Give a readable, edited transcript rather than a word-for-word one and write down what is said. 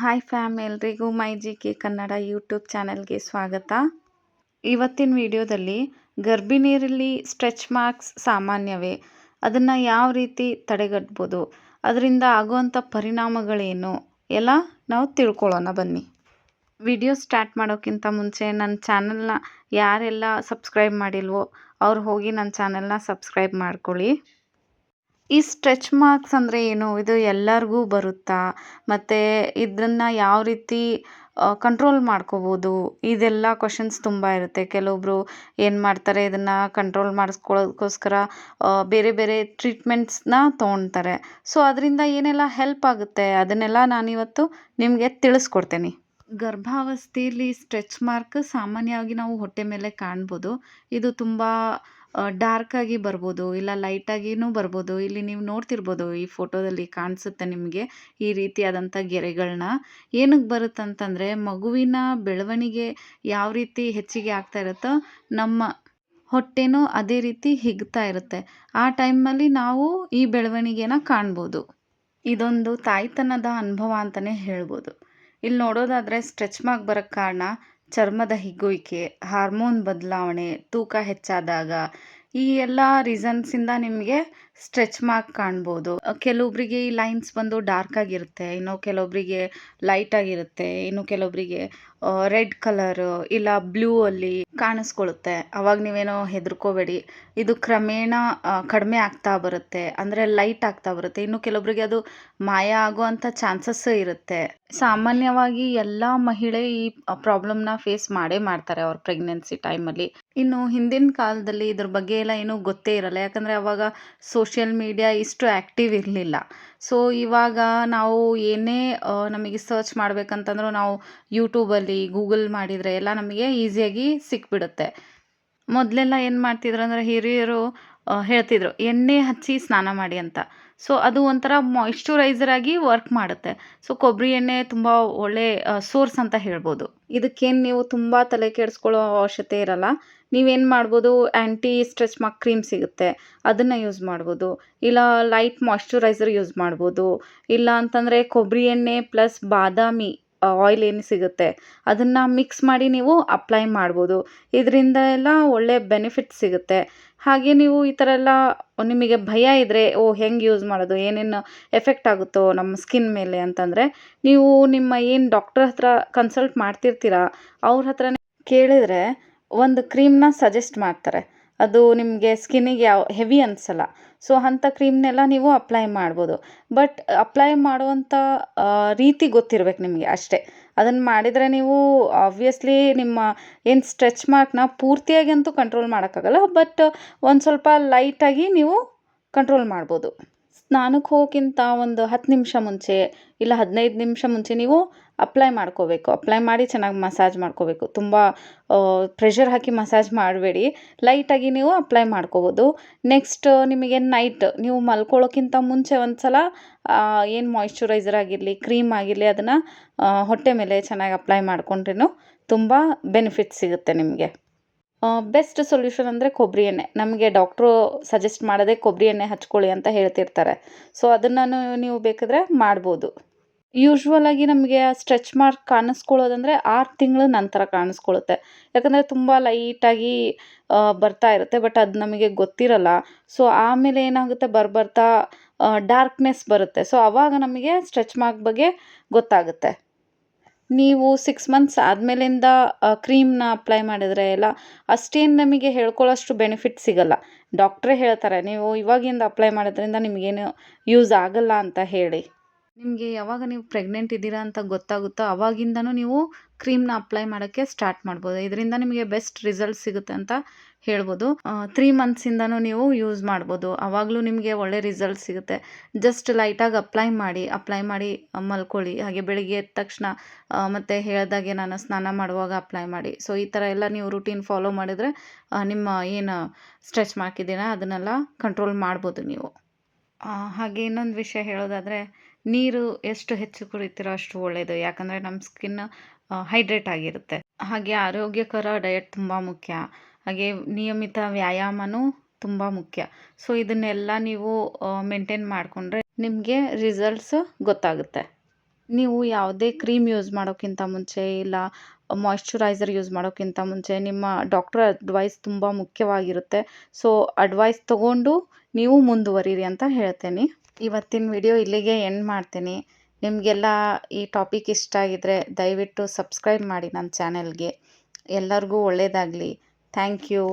Hi fam, ಎಲ್ರಿಗೂ ಮೈ G K Kannada YouTube ಚಾನಲ್ಗೆ ಸ್ವಾಗತ. ಇವತ್ತಿನ ವಿಡಿಯೋದಲ್ಲಿ ಗರ್ಭಿಣಿಯರಲ್ಲಿ ಸ್ಟ್ರೆಚ್ ಮಾರ್ಕ್ಸ್ ಸಾಮಾನ್ಯವೇ, ಅದನ್ನು ಯಾವ ರೀತಿ ತಡೆಗಟ್ಬೋದು, ಅದರಿಂದ ಆಗುವಂಥ ಪರಿಣಾಮಗಳೇನು ಎಲ್ಲ ನಾವು ತಿಳ್ಕೊಳ್ಳೋಣ ಬನ್ನಿ. ವಿಡಿಯೋ ಸ್ಟಾರ್ಟ್ ಮಾಡೋಕ್ಕಿಂತ ಮುಂಚೆ ನನ್ನ ಚಾನಲ್ನ ಯಾರೆಲ್ಲ ಸಬ್ಸ್ಕ್ರೈಬ್ ಮಾಡಿಲ್ವೋ ಅವ್ರು ಹೋಗಿ ನನ್ನ ಚಾನಲ್ನ ಸಬ್ಸ್ಕ್ರೈಬ್ ಮಾಡ್ಕೊಳ್ಳಿ. ಈ ಸ್ಟ್ರೆಚ್ ಮಾರ್ಕ್ಸ್ ಅಂದರೆ ಏನು? ಇದು ಎಲ್ಲರಿಗೂ ಬರುತ್ತಾ? ಮತ್ತು ಇದನ್ನು ಯಾವ ರೀತಿ ಕಂಟ್ರೋಲ್ ಮಾಡ್ಕೋಬೋದು? ಇದೆಲ್ಲ ಕ್ವಶನ್ಸ್ ತುಂಬ ಇರುತ್ತೆ. ಕೆಲವೊಬ್ಬರು ಏನು ಮಾಡ್ತಾರೆ, ಇದನ್ನು ಕಂಟ್ರೋಲ್ ಮಾಡಿಸ್ಕೊಳ್ಳೋದಕ್ಕೋಸ್ಕರ ಬೇರೆ ಬೇರೆ ಟ್ರೀಟ್ಮೆಂಟ್ಸ್ನ ತೊಗೊಳ್ತಾರೆ. ಸೊ ಅದರಿಂದ ಏನೆಲ್ಲ ಹೆಲ್ಪ್ ಆಗುತ್ತೆ ಅದನ್ನೆಲ್ಲ ನಾನಿವತ್ತು ನಿಮಗೆ ತಿಳಿಸ್ಕೊಡ್ತೇನೆ. ಗರ್ಭಾವಸ್ಥೆಯಲ್ಲಿ ಸ್ಟ್ರೆಚ್ ಮಾರ್ಕ್ ಸಾಮಾನ್ಯವಾಗಿ ನಾವು ಹೊಟ್ಟೆ ಮೇಲೆ ಕಾಣ್ಬೋದು. ಇದು ತುಂಬ ಡಾರ್ಕ್ ಆಗಿ ಬರ್ಬೋದು, ಇಲ್ಲ ಲೈಟಾಗಿಯೂ ಬರ್ಬೋದು. ಇಲ್ಲಿ ನೀವು ನೋಡ್ತಿರ್ಬೋದು, ಈ ಫೋಟೋದಲ್ಲಿ ಕಾಣಿಸುತ್ತೆ ನಿಮಗೆ ಈ ರೀತಿಯಾದಂಥ ಗೆರೆಗಳನ್ನ. ಏನಕ್ಕೆ ಬರುತ್ತಂತಂದರೆ, ಮಗುವಿನ ಬೆಳವಣಿಗೆ ಯಾವ ರೀತಿ ಹೆಚ್ಚಿಗೆ ಆಗ್ತಾ ಇರುತ್ತೋ ನಮ್ಮ ಹೊಟ್ಟೆನೂ ಅದೇ ರೀತಿ ಹಿಗ್ತಾ ಇರುತ್ತೆ. ಆ ಟೈಮಲ್ಲಿ ನಾವು ಈ ಬೆಳವಣಿಗೆನ ಕಾಣ್ಬೋದು. ಇದೊಂದು ತಾಯ್ತನದ ಅನುಭವ ಅಂತಲೇ ಹೇಳ್ಬೋದು. ಇಲ್ಲಿ ನೋಡೋದಾದರೆ ಸ್ಟ್ರೆಚ್ ಮಾರ್ಕ್ ಬರೋಕ್ಕೆ ಕಾರಣ ಚರ್ಮದ ಹಿಗ್ಗುವಿಕೆ, ಹಾರ್ಮೋನ್ ಬದಲಾವಣೆ, ತೂಕ ಹೆಚ್ಚಾದಾಗ, ಈ ಎಲ್ಲ ರೀಸನ್ಸಿಂದ ನಿಮಗೆ ಸ್ಟ್ರೆಚ್ ಮಾರ್ಕ್ ಕಾಣ್ಬೋದು. ಕೆಲವೊಬ್ಬರಿಗೆ ಈ ಲೈನ್ಸ್ ಬಂದು ಡಾರ್ಕ್ ಆಗಿರುತ್ತೆ, ಇನ್ನು ಕೆಲವೊಬ್ಬರಿಗೆ ಲೈಟ್ ಆಗಿರುತ್ತೆ, ಇನ್ನು ಕೆಲವೊಬ್ಬರಿಗೆ ರೆಡ್ ಕಲರ್ ಇಲ್ಲ ಬ್ಲೂ ಅಲ್ಲಿ ಕಾಣಿಸ್ಕೊಳ್ಳುತ್ತೆ. ಅವಾಗ ನೀವೇನೋ ಹೆದರ್ಕೋಬೇಡಿ, ಇದು ಕ್ರಮೇಣ ಕಡಿಮೆ ಆಗ್ತಾ ಬರುತ್ತೆ, ಅಂದರೆ ಲೈಟ್ ಆಗ್ತಾ ಬರುತ್ತೆ. ಇನ್ನು ಕೆಲವೊಬ್ಬರಿಗೆ ಅದು ಮಾಯ ಆಗುವಂಥ ಚಾನ್ಸಸ್ ಇರುತ್ತೆ. ಸಾಮಾನ್ಯವಾಗಿ ಎಲ್ಲ ಮಹಿಳೆ ಈ ಪ್ರಾಬ್ಲಮ್ನ ಫೇಸ್ ಮಾಡೇ ಮಾಡ್ತಾರೆ ಅವ್ರ ಪ್ರೆಗ್ನೆನ್ಸಿ ಟೈಮಲ್ಲಿ. ಇನ್ನು ಹಿಂದಿನ ಕಾಲದಲ್ಲಿ ಇದ್ರ ಬಗ್ಗೆ ಎಲ್ಲ ಏನೂ ಗೊತ್ತೇ ಇರಲ್ಲ, ಯಾಕಂದರೆ ಅವಾಗ ಸೋಷಿಯಲ್ ಮೀಡಿಯಾ ಇಷ್ಟು ಆ್ಯಕ್ಟಿವ್ ಇರಲಿಲ್ಲ. ಸೊ ಇವಾಗ ನಾವು ಏನೇ ನಮಗೆ ಸರ್ಚ್ ಮಾಡಬೇಕಂತಂದ್ರೂ ನಾವು ಯೂಟ್ಯೂಬಲ್ಲಿ ಗೂಗಲ್ ಮಾಡಿದರೆ ಎಲ್ಲ ನಮಗೆ ಈಸಿಯಾಗಿ ಸಿಕ್ಬಿಡುತ್ತೆ. ಮೊದಲೆಲ್ಲ ಏನು ಮಾಡ್ತಿದ್ರು ಅಂದರೆ ಹಿರಿಯರು ಹೇಳ್ತಿದ್ರು ಎಣ್ಣೆ ಹಚ್ಚಿ ಸ್ನಾನ ಮಾಡಿ ಅಂತ. ಸೊ ಅದು ಒಂಥರ ಮಾಯಿಶ್ಚರೈಸರ್ ಆಗಿ ವರ್ಕ್ ಮಾಡುತ್ತೆ. ಸೊ ಕೊಬ್ಬರಿ ಎಣ್ಣೆ ತುಂಬ ಒಳ್ಳೆ ಸೋರ್ಸ್ ಅಂತ ಹೇಳ್ಬೋದು. ಇದಕ್ಕೇನು ನೀವು ತುಂಬ ತಲೆ ಕೆಡಿಸ್ಕೊಳ್ಳೋ ಅವಶ್ಯಕತೆ ಇರಲ್ಲ. ನೀವೇನು ಮಾಡ್ಬೋದು, ಆ್ಯಂಟಿ ಸ್ಟ್ರೆಚ್ ಮಾರ್ಕ್ ಕ್ರೀಮ್ ಸಿಗುತ್ತೆ, ಅದನ್ನು ಯೂಸ್ ಮಾಡ್ಬೋದು. ಇಲ್ಲ ಲೈಟ್ ಮಾಯಿಶ್ಚರೈಸರ್ ಯೂಸ್ ಮಾಡ್ಬೋದು. ಇಲ್ಲ ಅಂತಂದರೆ ಕೊಬ್ಬರಿ ಎಣ್ಣೆ ಪ್ಲಸ್ ಬಾದಾಮಿ ಆಯಿಲ್ ಏನು ಸಿಗುತ್ತೆ ಅದನ್ನು ಮಿಕ್ಸ್ ಮಾಡಿ ನೀವು ಅಪ್ಲೈ ಮಾಡ್ಬೋದು. ಇದರಿಂದ ಎಲ್ಲ ಒಳ್ಳೆ ಬೆನಿಫಿಟ್ ಸಿಗುತ್ತೆ. ಹಾಗೆ ನೀವು ಈ ಥರ ಎಲ್ಲ ನಿಮಗೆ ಭಯ ಇದ್ದರೆ, ಹೆಂಗೆ ಯೂಸ್ ಮಾಡೋದು, ಏನೇನು ಎಫೆಕ್ಟ್ ಆಗುತ್ತೋ ನಮ್ಮ ಸ್ಕಿನ್ ಮೇಲೆ ಅಂತಂದರೆ, ನೀವು ನಿಮ್ಮ ಏನು ಡಾಕ್ಟರ್ ಹತ್ರ ಕನ್ಸಲ್ಟ್ ಮಾಡ್ತಿರ್ತೀರ ಅವ್ರ ಹತ್ರನೇ ಕೇಳಿದರೆ ಒಂದು ಕ್ರೀಮ್ನ ಸಜೆಸ್ಟ್ ಮಾಡ್ತಾರೆ. ಅದು ನಿಮಗೆ ಸ್ಕಿನ್ನಿಗೆ ಹೆವಿ ಅನಿಸಲ್ಲ. ಸೊ ಅಂಥ ಕ್ರೀಮ್ನೆಲ್ಲ ನೀವು ಅಪ್ಲೈ ಮಾಡ್ಬೋದು. ಬಟ್ ಅಪ್ಲೈ ಮಾಡುವಂಥ ರೀತಿ ಗೊತ್ತಿರ್ಬೇಕು ನಿಮಗೆ ಅಷ್ಟೇ. ಅದನ್ನು ಮಾಡಿದರೆ ನೀವು ಆಬ್ವಿಯಸ್ಲಿ ನಿಮ್ಮ ಏನು ಸ್ಟ್ರೆಚ್ ಮಾರ್ಕ್ನ ಪೂರ್ತಿಯಾಗಿ ಅಂತೂ ಕಂಟ್ರೋಲ್ ಮಾಡೋಕ್ಕಾಗಲ್ಲ, ಬಟ್ ಒಂದು ಸ್ವಲ್ಪ ಲೈಟಾಗಿ ನೀವು ಕಂಟ್ರೋಲ್ ಮಾಡ್ಬೋದು. ಸ್ನಾನಕ್ಕೆ ಹೋಗೋಕ್ಕಿಂತ ಒಂದು 10 ನಿಮಿಷ ಮುಂಚೆ ಇಲ್ಲ 15 ನಿಮಿಷ ಮುಂಚೆ ನೀವು ಅಪ್ಲೈ ಮಾಡ್ಕೋಬೇಕು. ಅಪ್ಲೈ ಮಾಡಿ ಚೆನ್ನಾಗಿ ಮಸಾಜ್ ಮಾಡ್ಕೋಬೇಕು. ತುಂಬ ಪ್ರೆಷರ್ ಹಾಕಿ ಮಸಾಜ್ ಮಾಡಬೇಡಿ, ಲೈಟಾಗಿ ನೀವು ಅಪ್ಲೈ ಮಾಡ್ಕೋಬೋದು. ನೆಕ್ಸ್ಟ್ ನಿಮಗೆ ನೈಟ್ ನೀವು ಮಲ್ಕೊಳ್ಳೋಕ್ಕಿಂತ ಮುಂಚೆ ಒಂದು ಸಲ ಏನು ಮಾಯಿಶ್ಚರೈಸರ್ ಆಗಿರಲಿ, ಕ್ರೀಮ್ ಆಗಿರಲಿ, ಅದನ್ನು ಹೊಟ್ಟೆ ಮೇಲೆ ಚೆನ್ನಾಗಿ ಅಪ್ಲೈ ಮಾಡ್ಕೊಂಡ್ರೂ ತುಂಬ ಬೆನಿಫಿಟ್ ಸಿಗುತ್ತೆ ನಿಮಗೆ. ಬೆಸ್ಟ್ ಸೊಲ್ಯೂಷನ್ ಅಂದರೆ ಕೊಬ್ಬರಿ ಎಣ್ಣೆ. ನಮಗೆ ಡಾಕ್ಟ್ರು ಸಜೆಸ್ಟ್ ಮಾಡೋದೇ ಕೊಬ್ಬರಿ ಎಣ್ಣೆ ಹಚ್ಕೊಳ್ಳಿ ಅಂತ ಹೇಳ್ತಿರ್ತಾರೆ. ಸೊ ಅದನ್ನು ನೀವು ಬೇಕಾದರೆ ಮಾಡ್ಬೋದು. ಯೂಶ್ವಲಾಗಿ ನಮಗೆ ಸ್ಟ್ರೆಚ್ ಮಾರ್ಕ್ ಕಾಣಿಸ್ಕೊಳ್ಳೋದಂದರೆ 6 ತಿಂಗಳ ನಂತರ ಕಾಣಿಸ್ಕೊಳ್ಳುತ್ತೆ. ಯಾಕಂದರೆ ತುಂಬ ಲೈಟಾಗಿ ಬರ್ತಾ ಇರುತ್ತೆ, ಬಟ್ ಅದು ನಮಗೆ ಗೊತ್ತಿರಲ್ಲ. ಸೊ ಆಮೇಲೆ ಏನಾಗುತ್ತೆ, ಬರ್ತಾ ಡಾರ್ಕ್ನೆಸ್ ಬರುತ್ತೆ. ಸೊ ಆವಾಗ ನಮಗೆ ಸ್ಟ್ರೆಚ್ ಮಾರ್ಕ್ ಬಗ್ಗೆ ಗೊತ್ತಾಗುತ್ತೆ. ನೀವು 6 ಮಂತ್ಸ್ ಆದಮೇಲಿಂದ ಕ್ರೀಮ್ನ ಅಪ್ಲೈ ಮಾಡಿದರೆ ಎಲ್ಲ ಅಷ್ಟೇನು ನಮಗೆ ಹೇಳ್ಕೊಳ್ಳೋಷ್ಟು ಬೆನಿಫಿಟ್ ಸಿಗಲ್ಲ. ಡಾಕ್ಟ್ರೇ ಹೇಳ್ತಾರೆ ನೀವು ಇವಾಗಿಂದ ಅಪ್ಲೈ ಮಾಡೋದ್ರಿಂದ ನಿಮಗೇನು ಯೂಸ್ ಆಗಲ್ಲ ಅಂತ ಹೇಳಿ. ನಿಮಗೆ ಯಾವಾಗ ನೀವು ಪ್ರೆಗ್ನೆಂಟ್ ಇದ್ದೀರಾ ಅಂತ ಗೊತ್ತಾಗುತ್ತೋ ಅವಾಗಿಂದನೂ ನೀವು ಕ್ರೀಮ್ನ ಅಪ್ಲೈ ಮಾಡೋಕ್ಕೆ ಸ್ಟಾರ್ಟ್ ಮಾಡ್ಬೋದು. ಇದರಿಂದ ನಿಮಗೆ ಬೆಸ್ಟ್ ರಿಸಲ್ಟ್ ಸಿಗುತ್ತೆ ಅಂತ ಹೇಳ್ಬೋದು. 3 ಮಂತ್ಸಿಂದನೂ ನೀವು ಯೂಸ್ ಮಾಡ್ಬೋದು. ಆವಾಗಲೂ ನಿಮಗೆ ಒಳ್ಳೆ ರಿಸಲ್ಟ್ ಸಿಗುತ್ತೆ. ಜಸ್ಟ್ ಲೈಟಾಗಿ ಅಪ್ಲೈ ಮಾಡಿ ಮಲ್ಕೊಳ್ಳಿ. ಹಾಗೆ ಬೆಳಿಗ್ಗೆ ಎದ್ದ ತಕ್ಷಣ ಮತ್ತು ಹೇಳ್ದಾಗೆ ನಾನು ಸ್ನಾನ ಮಾಡುವಾಗ ಅಪ್ಲೈ ಮಾಡಿ. ಸೊ ಈ ಥರ ಎಲ್ಲ ನೀವು ರೂಟೀನ್ ಫಾಲೋ ಮಾಡಿದರೆ ನಿಮ್ಮ ಏನು ಸ್ಟ್ರೆಚ್ ಮಾರ್ಕ್ ಇದೆಯಾ ಅದನ್ನೆಲ್ಲ ಕಂಟ್ರೋಲ್ ಮಾಡ್ಬೋದು ನೀವು. ಹಾಗೆ ಇನ್ನೊಂದು ವಿಷಯ ಹೇಳೋದಾದರೆ, ನೀರು ಎಷ್ಟು ಹೆಚ್ಚು ಕುಡಿತೀರೋ ಅಷ್ಟು ಒಳ್ಳೆಯದು. ಯಾಕಂದರೆ ನಮ್ಮ ಸ್ಕಿನ್ ಹೈಡ್ರೇಟ್ ಆಗಿರುತ್ತೆ. ಹಾಗೆ ಆರೋಗ್ಯಕರ ಡಯಟ್ ತುಂಬ ಮುಖ್ಯ. ಹಾಗೆ ನಿಯಮಿತ ವ್ಯಾಯಾಮನೂ ತುಂಬ ಮುಖ್ಯ. ಸೊ ಇದನ್ನೆಲ್ಲ ನೀವು ಮೇಂಟೈನ್ ಮಾಡಿಕೊಂಡ್ರೆ ನಿಮಗೆ ರಿಸಲ್ಟ್ಸು ಗೊತ್ತಾಗುತ್ತೆ. ನೀವು ಯಾವುದೇ ಕ್ರೀಮ್ ಯೂಸ್ ಮಾಡೋಕ್ಕಿಂತ ಮುಂಚೆ ಇಲ್ಲ ಮಾಯ್ಶ್ಚರೈಸರ್ ಯೂಸ್ ಮಾಡೋಕ್ಕಿಂತ ಮುಂಚೆ ನಿಮ್ಮ ಡಾಕ್ಟರ್ ಅಡ್ವೈಸ್ ತುಂಬ ಮುಖ್ಯವಾಗಿರುತ್ತೆ. ಸೊ ಅಡ್ವೈಸ್ ತೊಗೊಂಡು ನೀವು ಮುಂದುವರಿರಿ ಅಂತ ಹೇಳ್ತೇನೆ. ಇವತ್ತಿನ ವಿಡಿಯೋ ಇಲ್ಲಿಗೆ ಎಂಡ್ ಮಾಡ್ತೀನಿ. ನಿಮಗೆಲ್ಲ ಈ ಟಾಪಿಕ್ ಇಷ್ಟ ಆಗಿದ್ರೆ ದಯವಿಟ್ಟು ಸಬ್ಸ್ಕ್ರೈಬ್ ಮಾಡಿ ನನ್ನ ಚಾನೆಲ್ಗೆ. ಎಲ್ಲರಿಗೂ ಒಳ್ಳೆಯದಾಗಲಿ. Thank you.